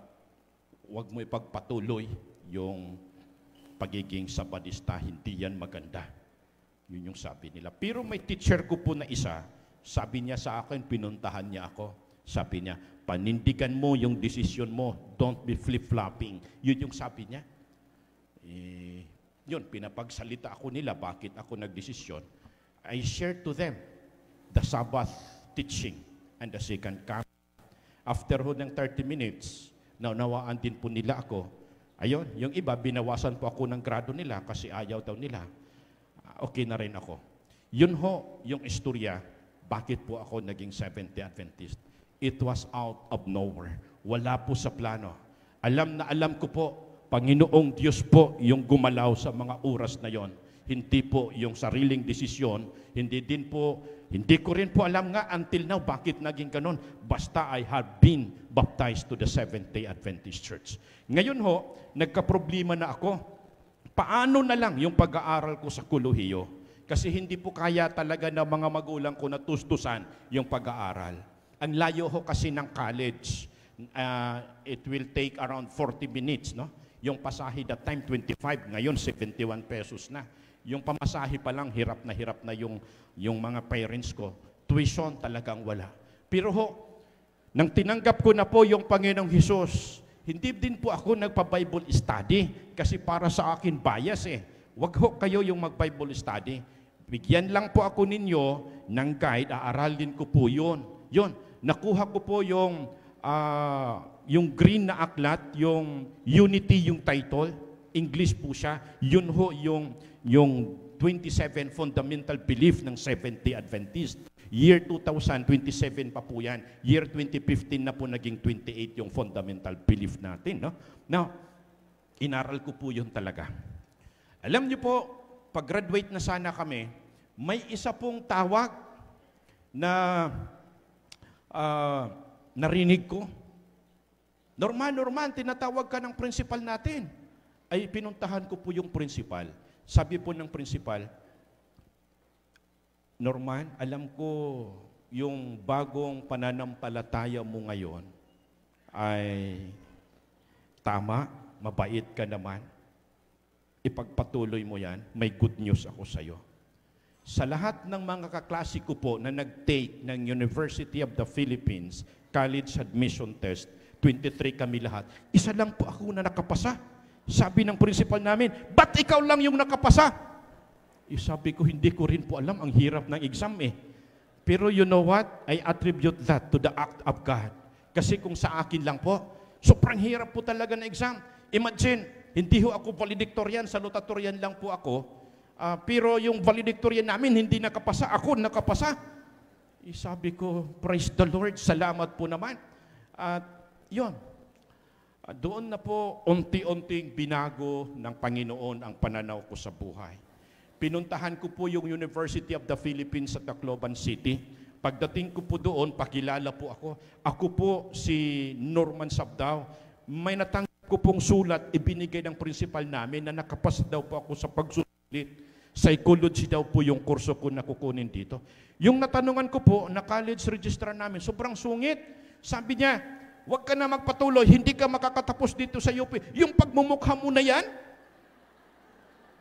huwag mo ipagpatuloy yung pagiging sabadista, hindi yan maganda. Yun yung sabi nila. Pero may teacher ko po na isa, sabi niya sa akin, pinuntahan niya ako. Sabi niya, panindigan mo yung desisyon mo, don't be flip-flopping. Yun yung sabi niya. Yun, pinapagsalita ako nila, bakit ako nagdesisyon. I shared to them the Sabbath teaching and the second coming. After ng 30 minutes, naunawaan din po nila ako. Ayun, yung iba, binawasan po ako ng grado nila kasi ayaw daw nila. Okay na rin ako. Yun ho, yung istorya, bakit po ako naging Seventh-day Adventist. It was out of nowhere. Wala po sa plano. Alam na alam ko po, Panginoong Diyos po yung gumalaw sa mga oras na yon. Hindi po yung sariling desisyon, hindi ko rin po alam nga until now bakit naging ganon. Basta I have been baptized to the Seventh-day Adventist Church. Ngayon ho, nagka-problema na ako. Paano na lang yung pag-aaral ko sa kolehiyo? Kasi hindi po kaya talaga ng mga magulang ko na tustusan yung pag-aaral. Ang layo ho kasi ng college, it will take around 40 minutes, no? Yung pasahe that time, 25, ngayon 71 pesos na. Yung pamasahe pa lang, hirap na yung mga parents ko. Tuition talagang wala. Pero ho, nang tinanggap ko na po yung Panginoong Hesus, hindi din po ako nagpa-Bible study kasi para sa akin bias eh. Wag ho kayo yung mag-Bible study. Bigyan lang po ako ninyo ng guide, aaralin ko po yun. Yun, nakuha ko po yung green na aklat, yung Unity yung title, English po siya. Yun ho yung 27 fundamental belief ng Seventh-day Adventist. Year 2000, 27 pa po yan. Year 2015 na po naging 28 yung fundamental belief natin. No? Now, inaral ko po yun talaga. Alam niyo po, pag-graduate na sana kami, may isa pong tawag na narinig ko. Norman, tinatawag ka ng principal natin. Ay pinuntahan ko po yung principal. Sabi po ng principal, Norman, alam ko yung bagong pananampalataya mo ngayon ay tama, mabait ka naman. Ipagpatuloy mo yan, may good news ako sa iyo. Sa lahat ng mga kaklase ko po na nag-take ng University of the Philippines College Admission Test, 23 kami lahat, isa lang po ako na nakapasa. Sabi ng principal namin, ba't ikaw lang yung nakapasa? Sabi ko, hindi ko rin po alam, ang hirap ng exam eh. Pero you know what? I attribute that to the act of God. Kasi kung sa akin lang po, sobrang hirap po talaga ng exam. Imagine, hindi ho ako valedictorian, salutatorian lang po ako. Pero yung valedictorian namin, hindi nakapasa. Ako nakapasa. Sabi ko, praise the Lord, salamat po naman. At yun, doon na po unti-unting binago ng Panginoon ang pananaw ko sa buhay. Pinuntahan ko po yung University of the Philippines sa Tacloban City. Pagdating ko po doon, pakilala po ako. Ako po si Norman Sabdao. May natanggap ko pong sulat, ibinigay ng principal namin na nakapasa daw po ako sa pagsusulit. Psychology daw po yung kurso ko na kukunin dito. Yung natanungan ko po na college registrar namin, sobrang sungit. Sabi niya, huwag ka na magpatuloy, hindi ka makakatapos dito sa UP. Yung pagmumukha mo na yan,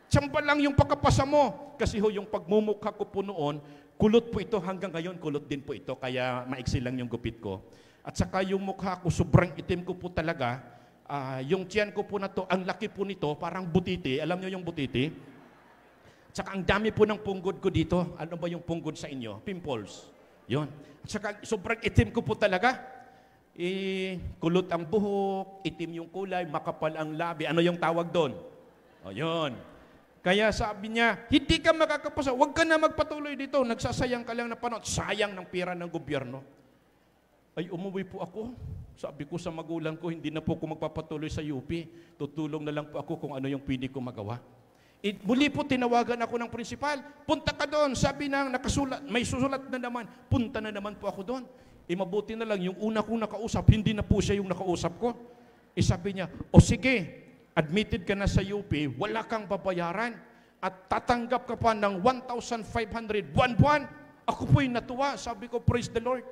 tsamba lang yung pagkapasa mo. Kasi ho, yung pagmumukha ko po noon, kulot po ito hanggang ngayon, kulot din po ito, kaya maiksi lang yung gupit ko. At saka yung mukha ko, sobrang itim ko po talaga. Yung tiyan ko po na to, ang laki po nito, parang butiti. Alam niyo yung butiti? At saka ang dami po ng punggod ko dito. Ano ba yung punggod sa inyo? Pimples. Yun. At saka sobrang itim ko po talaga. kulot ang buhok, itim yung kulay, makapal ang labi. Ano yung tawag doon? O yun. Kaya sabi niya, hindi ka makakapasa, huwag ka na magpatuloy dito, nagsasayang ka lang na panahon, sayang ng pera ng gobyerno. Ay, umuwi po ako. Sabi ko sa magulang ko, hindi na po ako magpapatuloy sa UP. Tutulong na lang po ako kung ano yung pwede ko magawa. Muli po tinawagan ako ng prinsipal, punta ka doon. Sabi nang nakasulat, may susulat na naman, punta na naman po ako doon. Mabuti na lang, yung una kong nakausap, hindi na po siya yung nakausap ko. Sabi niya, o sige, admitted ka na sa UP, wala kang babayaran at tatanggap ka pa ng 1,500 buwan-buwan. Ako po'y natuwa. Sabi ko, praise the Lord.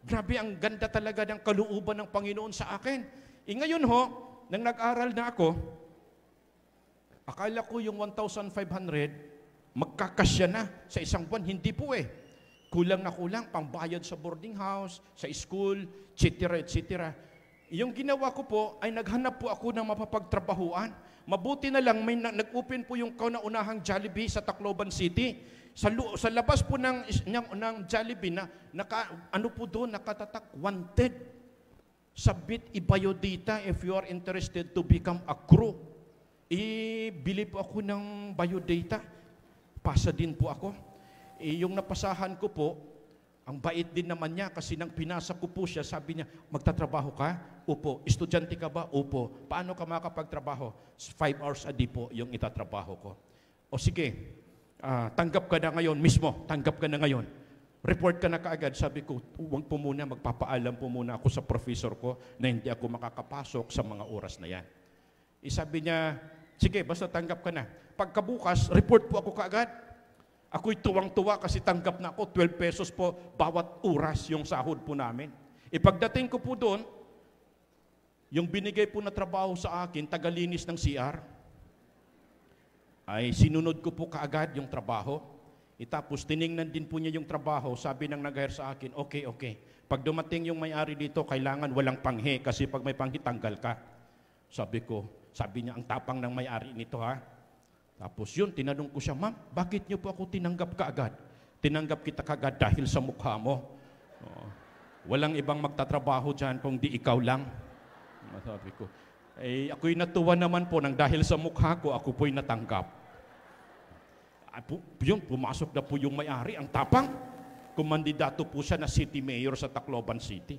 Grabe, ang ganda talaga ng kalooban ng Panginoon sa akin. Ngayon ho, nang nag-aral na ako, akala ko yung 1,500, magkakasya na sa isang buwan. Hindi po Kulang na kulang, pangbayad sa boarding house, sa school, etc. etc. Yung ginawa ko po, ay naghanap po ako ng mapapagtrabahuan. Mabuti na lang, may nag-open po yung kauna-unahang Jollibee sa Tacloban City. Sa labas po ng Jollibee, ano po doon, nakatatak, wanted. Submit i-biodata if you are interested to become a crew. Bili po ako ng biodata. Pasa din po ako. Yung napasahan ko po, ang bait din naman niya kasi nang pinasa ko po siya, sabi niya, magtatrabaho ka? Opo. Estudyante ka ba? Opo. Paano ka makapagtrabaho? 5 hours a day po yung itatrabaho ko. O sige, tanggap ka na ngayon mismo. Tanggap ka na ngayon. Report ka na kaagad. Sabi ko, huwag po muna, magpapaalam po muna ako sa professor ko na hindi ako makakapasok sa mga oras na yan. Sabi niya, sige, basta tanggap ka na. Pagkabukas, report po ako kaagad. Ako'y tuwang-tuwa kasi tanggap na ako, 12 pesos po bawat oras yung sahod po namin. Pagdating ko po doon, yung binigay po na trabaho sa akin, tagalinis ng CR, ay sinunod ko po kaagad yung trabaho. Tapos tiningnan din po niya yung trabaho, sabi ng nag-hire sa akin, okay. Pag dumating yung may-ari dito, kailangan walang panghe kasi pag may panghe, tanggal ka. Sabi niya, ang tapang ng may-ari nito ha. Tapos yun, tinanong ko siya, ma'am, bakit niyo po ako tinanggap kaagad? Tinanggap kita kaagad dahil sa mukha mo. Walang ibang magtatrabaho dyan kung di ikaw lang. Sabi ko, ako'y natuwa naman po nang dahil sa mukha ko, ako po'y natanggap. Yun, pumasok na po yung may-ari, ang tapang. Kumandidato po siya na city mayor sa Tacloban City.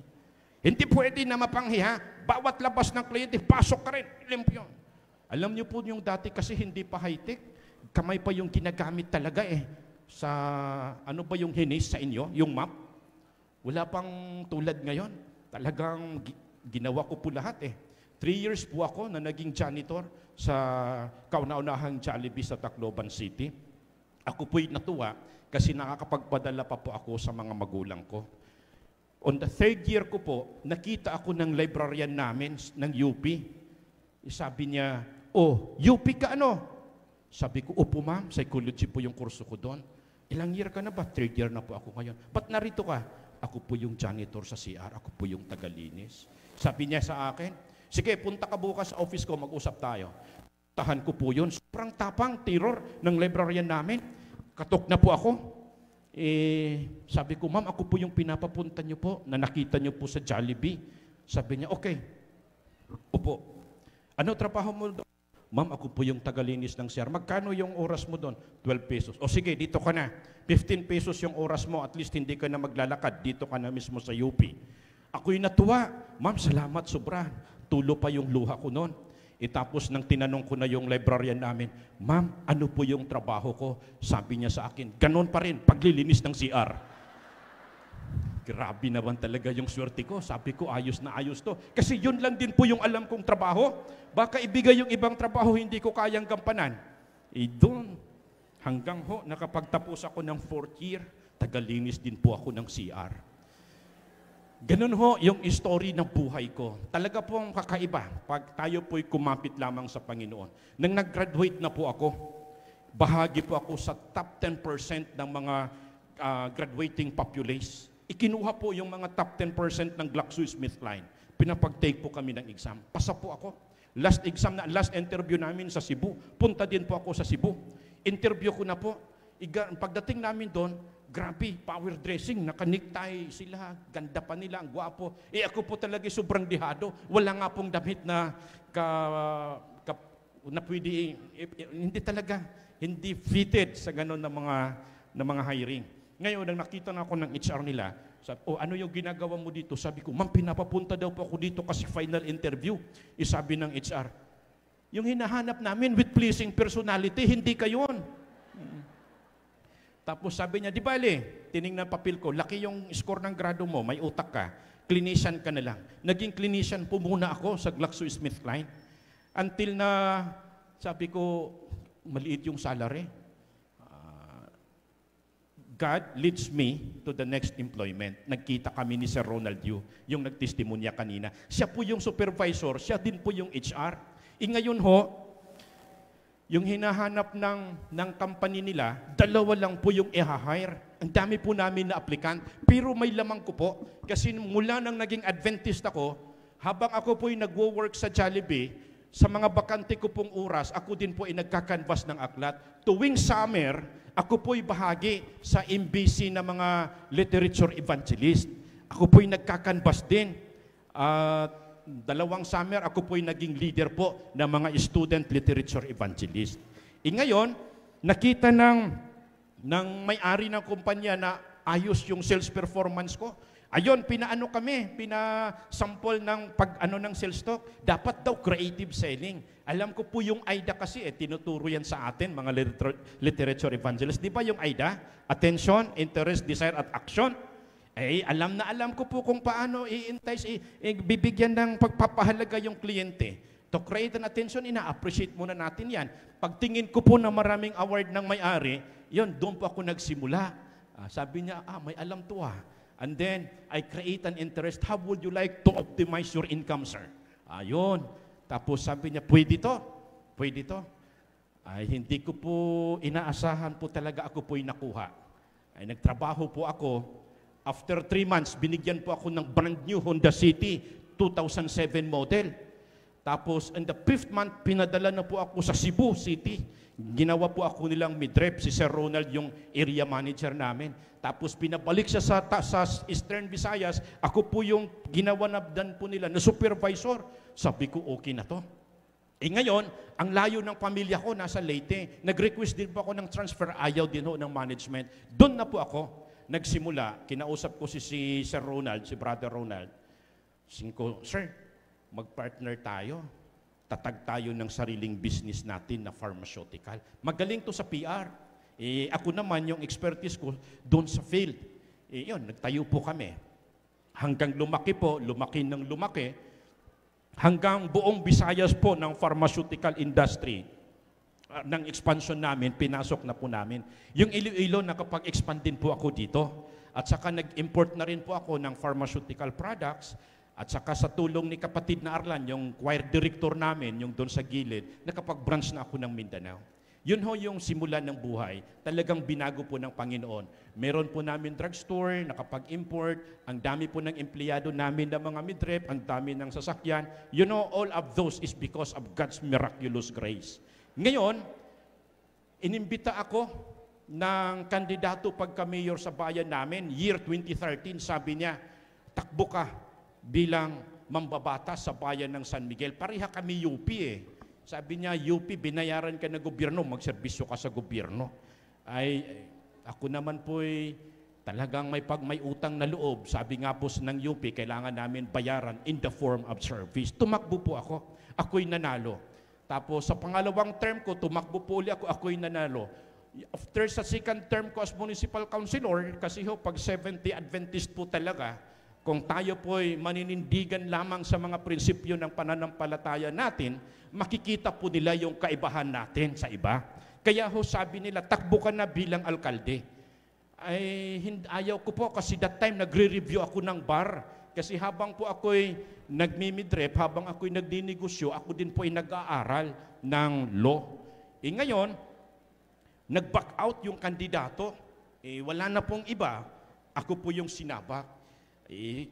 Hindi pwede na mapanghiha. Bawat labas ng kliyente, pasok ka rin. Limpyo. Alam niyo po yung dati kasi hindi pa high-tech. Kamay pa yung ginagamit talaga Sa, ano ba yung hinis sa inyo? Yung map? Wala pang tulad ngayon. Talagang ginawa ko po lahat 3 years po ako na naging janitor sa kauna-unahang Jollibee sa Tacloban City. Ako po'y natuwa kasi nakakapagpadala pa po ako sa mga magulang ko. On the 3rd year ko po, nakita ako ng librarian namin ng UP. Sabi niya, UP ka ano? Sabi ko, opo ma'am, psychology po yung kurso ko doon. Ilang year ka na ba? 3rd year na po ako ngayon. Ba't narito ka? Ako po yung janitor sa CR, ako po yung tagalinis. Sabi niya sa akin, sige, punta ka bukas sa office ko, mag-usap tayo. Tahan ko po yun. Sobrang tapang, terror ng librarian namin. Katok na po ako. Sabi ko, ma'am, ako po yung pinapapunta niyo po, na nakita niyo po sa Jollibee. Sabi niya, okay. Opo. Ano trabaho mo doon? Ma'am, ako po yung tagalinis ng CR. Magkano yung oras mo doon? 12 pesos. O sige, dito ka na. 15 pesos yung oras mo. At least hindi ka na maglalakad. Dito ka na mismo sa UP. Ako'y natuwa. Ma'am, salamat sobra. Tulo pa yung luha ko noon. Tapos nang tinanong ko na yung librarian namin, ma'am, ano po yung trabaho ko? Sabi niya sa akin, ganon pa rin, paglilinis ng CR. Grabe naman talaga yung swerte ko. Sabi ko, ayos na ayos to. Kasi yun lang din po yung alam kong trabaho. Baka ibigay yung ibang trabaho, hindi ko kayang gampanan. Doon, hanggang nakapagtapos ako ng 4th year, tagalinis din po ako ng CR. Ganun yung story ng buhay ko. Talaga pong kakaiba pag tayo po'y kumapit lamang sa Panginoon. Nang nag-graduate na po ako, bahagi po ako sa top 10% ng mga graduating populace. Ikinuha po yung mga top 10% ng GlaxoSmithKline. Pinapag-take po kami ng exam. Pasa po ako. Last interview namin sa Cebu. Punta din po ako sa Cebu. Interview ko na po. Pagdating namin doon, grabe, power dressing, naka-necktie sila, ganda pa nila, ang gwapo. Ako po talaga sobrang dihado. Wala nga pong damit na na pwede, hindi talaga, hindi fitted sa ganun na mga hiring. Ngayon, nang nakita na ako ng HR nila, sabi, ano yung ginagawa mo dito? Sabi ko, ma'am, pinapapunta daw po ako dito kasi final interview. Sabi ng HR, yung hinahanap namin with pleasing personality, hindi kayon. Tapos sabi niya, di bale, tinignan papel ko, laki yung score ng grado mo, may utak ka, clinician ka na lang. Naging clinician po muna ako sa GlaxoSmithKline. Until na, sabi ko, maliit yung salary. God leads me to the next employment. Nagkita kami ni Sir Ronald Yu, yung nagtestimonya kanina. Siya po yung supervisor, siya din po yung HR. Ngayon ho, yung hinahanap ng company nila, 2 lang po yung i-hire. Ang dami po namin na applicant, pero may lamang ko po. Kasi mula nang naging Adventist ako, habang ako po'y nagwo-work sa Jollibee, sa mga bakante ko pong oras, ako din po ay nagkakanvas ng aklat. Tuwing summer, ako po'y bahagi sa MBC na mga literature evangelist. Ako po'y nagkakanvas din. 2 summer, ako po'y naging leader po ng mga student literature evangelist. Ngayon, nakita ng may-ari ng kumpanya na ayos yung sales performance ko. Ayon, pinasample ng ng sales talk. Dapat daw creative selling. Alam ko po yung AIDA kasi, tinuturo yan sa atin, mga literature evangelist. Di ba yung AIDA? Attention, interest, desire, at action. Alam ko po kung paano i-entice, bibigyan ng pagpapahalaga yung kliyente. To create an attention, ina-appreciate muna natin yan. Pagtingin ko po na maraming award ng may-ari, doon po ako nagsimula. Sabi niya, may alam to . And then, I create an interest. How would you like to optimize your income, sir? Ayun. Tapos sabi niya, pwede to. Pwede to. Hindi ko po inaasahan po talaga ako po'y nakuha. Nagtrabaho po ako. After 3 months, binigyan po ako ng brand new Honda City 2007 model. Tapos, in the 5th month, pinadala na po ako sa Cebu City. Ginawa po ako nilang midrep, si Sir Ronald yung area manager namin. Tapos, pinabalik siya sa Eastern Visayas. Ako po yung ginawa na po nila na supervisor. Sabi ko, okay na to. Ngayon, ang layo ng pamilya ko nasa Leyte. Nag-request din po ako ng transfer. Ayaw din ho ng management. Doon na po ako nagsimula. Kinausap ko si Sir Ronald, si Brother Ronald. Sir, mag-partner tayo. Tatag tayo ng sariling business natin na pharmaceutical. Magaling to sa PR. Ako naman, yung expertise ko doon sa field. Nagtayo po kami. Hanggang lumaki ng lumaki, hanggang buong Visayas po ng pharmaceutical industry, ng expansion namin, pinasok na po namin. Yung Iloilo, nakapag-expand din po ako dito. At saka nag-import na rin po ako ng pharmaceutical products. At saka sa tulong ni kapatid na Arlan, yung choir director namin, yung doon sa gilid, nakapag-branch na ako ng Mindanao. Yun ho yung simula ng buhay. Talagang binago po ng Panginoon. Meron po namin drugstore, nakapag-import, ang dami po ng empleyado namin ng mga midrep, ang dami ng sasakyan. You know, all of those is because of God's miraculous grace. Ngayon, inimbita ako ng kandidato pagka-mayor sa bayan namin, year 2013, sabi niya, takbo ka bilang mambabata sa bayan ng San Miguel. Pareha kami UP Sabi niya, UP, binayaran ka ng gobyerno, magserbisyo ka sa gobyerno. Ako naman po'y talagang may utang na loob. Sabi nga po ng UP, kailangan namin bayaran in the form of service. Tumakbo po ako. Ako'y nanalo. Tapos sa pangalawang term ko, tumakbo po ulit ako, ako'y nanalo. After sa second term ko as municipal councilor, kasi pag 70 Adventist po talaga, kung tayo po'y maninindigan lamang sa mga prinsipyo ng pananampalataya natin, makikita po nila yung kaibahan natin sa iba. Kaya sabi nila, takbo ka na bilang alkalde. Ayaw ko po kasi that time nagre-review ako ng bar. Kasi habang po ako'y nagmimidrep, habang ako'y nagdinegosyo, ako din po ay nag-aaral ng law. Ngayon, nag-back out yung kandidato. Wala na pong iba. Ako po yung sinabak.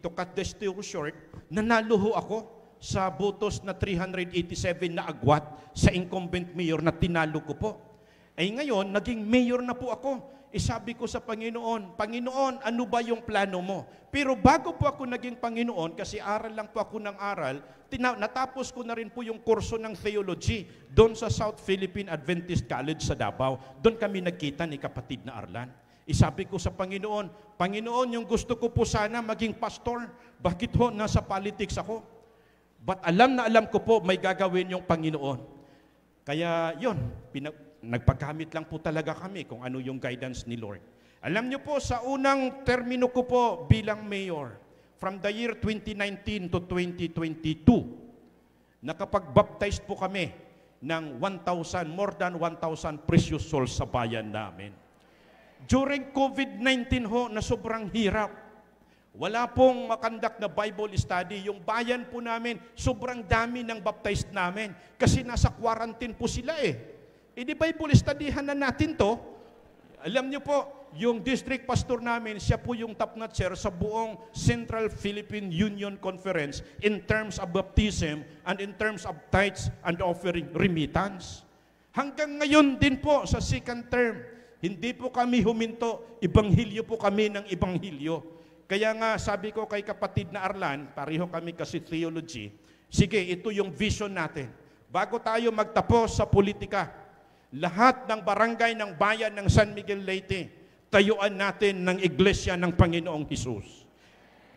To cut the story short, nanalo ho ako sa botos na 387 na agwat sa incumbent mayor na tinalo ko po. Ngayon, naging mayor na po ako. isabi ko sa Panginoon, Panginoon, ano ba yung plano mo? Pero bago po ako naging Panginoon, kasi aral lang po ako ng aral, natapos ko na rin po yung kurso ng theology doon sa South Philippine Adventist College sa Davao. Doon kami nagkita ni kapatid na Arlan. Isabi ko sa Panginoon, Panginoon, yung gusto ko po sana maging pastor. Bakit ho nasa politics ako? But alam na alam ko po may gagawin yung Panginoon. Kaya yun, nagpagkamit lang po talaga kami kung ano yung guidance ni Lord. Alam niyo po, sa unang termino ko po bilang mayor, from the year 2019 to 2022, nakapag-baptize po kami ng more than 1,000 precious souls sa bayan namin. During COVID-19 ho, na sobrang hirap, wala pong makandak na Bible study. Yung bayan po namin, sobrang dami ng baptized namin kasi nasa quarantine po sila eh. Di Bible studyhan na natin to. Alam niyo po, yung district pastor namin, siya po yung top notcher sa buong Central Philippine Union Conference in terms of baptism and in terms of tithes and offering remittance. Hanggang ngayon din po sa second term, hindi po kami huminto, ibanghilyo po kami ng ibanghilyo. Kaya nga sabi ko kay kapatid na Arlan, pareho kami kasi theology, sige, ito yung vision natin. Bago tayo magtapos sa politika, lahat ng barangay ng bayan ng San Miguel Leyte, tayuan natin ng iglesia ng Panginoong Hesus.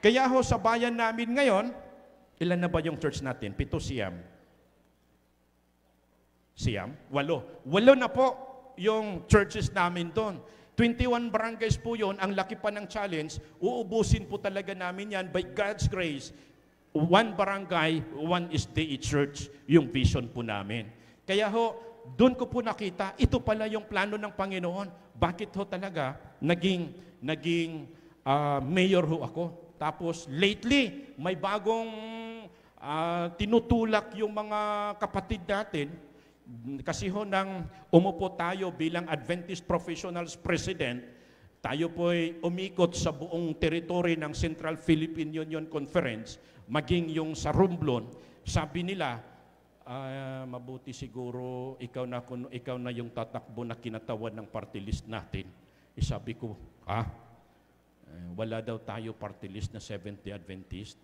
Kaya ho sa bayan namin ngayon, ilan na ba yung church natin? 7 siyam? 8? 8 na po yung churches namin doon. 21 barangays po yon, ang laki pa ng challenge, uubusin po talaga namin yan by God's grace. 1 barangay, 1 SDA church, yung vision po namin. Kaya ho, doon ko po nakita, ito pala yung plano ng Panginoon. Bakit ho talaga naging mayor ho ako? Tapos lately, may bagong tinutulak yung mga kapatid natin. Kasi ho nang umupo tayo bilang Adventist Professionals President, tayo po'y umikot sa buong teritoryo ng Central Philippine Union Conference, maging yung sa Romblon. Sabi nila, mabuti siguro ikaw na yung tatakbo na kinatawan ng party list natin. Sabi ko, wala daw tayo party list na Seventh Day Adventist.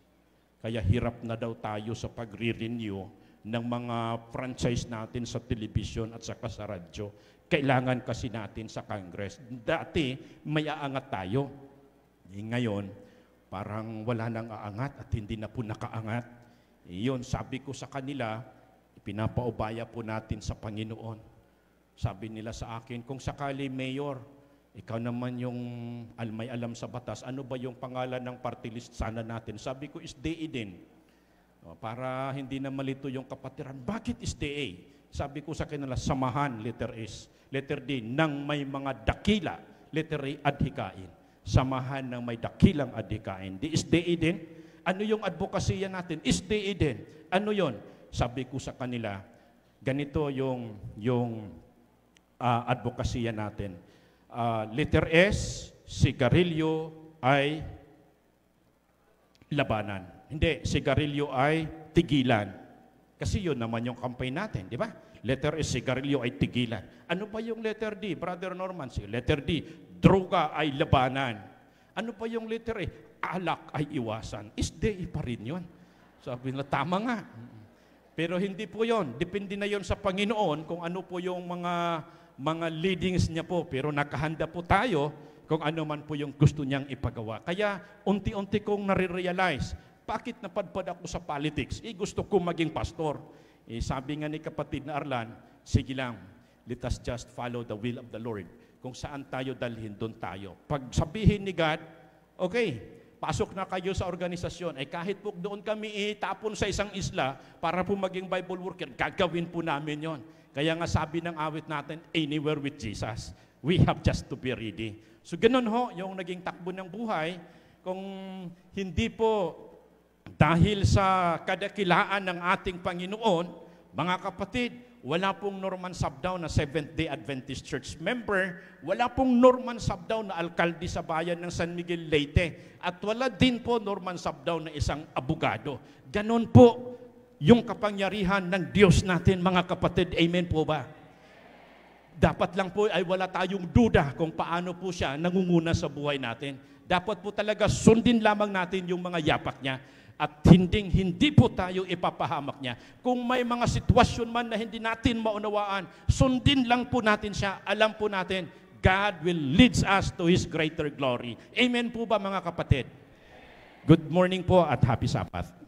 Kaya hirap na daw tayo sa pagre-renew ng mga franchise natin sa television at saka sa radyo. Kailangan kasi natin sa Congress. Dati, may aangat tayo. Ngayon, parang wala nang aangat at hindi na po nakaangat. Iyon, sabi ko sa kanila, pinapaubaya po natin sa Panginoon. Sabi nila sa akin, kung sakali mayor, ikaw naman yung may alam sa batas, ano ba yung pangalan ng party list sana natin? Sabi ko, SDA din. Para hindi na malito yung kapatiran. Bakit SDA? Sabi ko sa kanila, samahan, letter S. Letter D, nang may mga dakila, letter A, adhikain. Samahan ng may dakilang adhikain. Di SDA din? Ano yung advokasya natin? SDA din. Ano yon? Sabi ko sa kanila, ganito yung advokasya natin. Letter S, sigarilyo ay labanan. Hindi, sigarilyo ay tigilan. Kasi yun naman yung campaign natin, di ba? Letter S, sigarilyo ay tigilan. Ano pa yung letter D, Brother Norman? Letter D, droga ay labanan. Ano pa yung letter E? Alak ay iwasan. SDA pa rin yun. Sabi nila, tama nga. Pero hindi po yon. Depende na yon sa Panginoon kung ano po yung mga leadings niya po. Pero nakahanda po tayo kung ano man po yung gusto niyang ipagawa. Kaya unti-unti kong nare-realize, bakit napadpad ako sa politics? Gusto ko maging pastor. Sabi nga ni kapatid na Arlan, sige lang, let us just follow the will of the Lord. Kung saan tayo dalhin, doon tayo. Pag sabihin ni God, okay, pasok na kayo sa organisasyon. Kahit po doon kami itapon sa isang isla para po maging Bible worker, gagawin po namin yon. Kaya nga sabi ng awit natin, anywhere with Jesus. We have just to be ready. So ganun ho, yung naging takbo ng buhay, kung hindi po dahil sa kadakilaan ng ating Panginoon, mga kapatid, wala pong Norman Sabdaw na Seventh-day Adventist Church member, wala pong Norman Sabdaw na alkalde sa bayan ng San Miguel Leyte, at wala din po Norman Sabdaw na isang abogado. Ganon po yung kapangyarihan ng Diyos natin, mga kapatid. Amen po ba? Dapat lang po ay wala tayong duda kung paano po siya nangunguna sa buhay natin. Dapat po talaga sundin lamang natin yung mga yapak niya at hindi po tayo ipapahamak niya. Kung may mga sitwasyon man na hindi natin maunawaan, sundin lang po natin siya. Alam po natin, God will lead us to His greater glory. Amen po ba mga kapatid? Good morning po at happy Sabbath.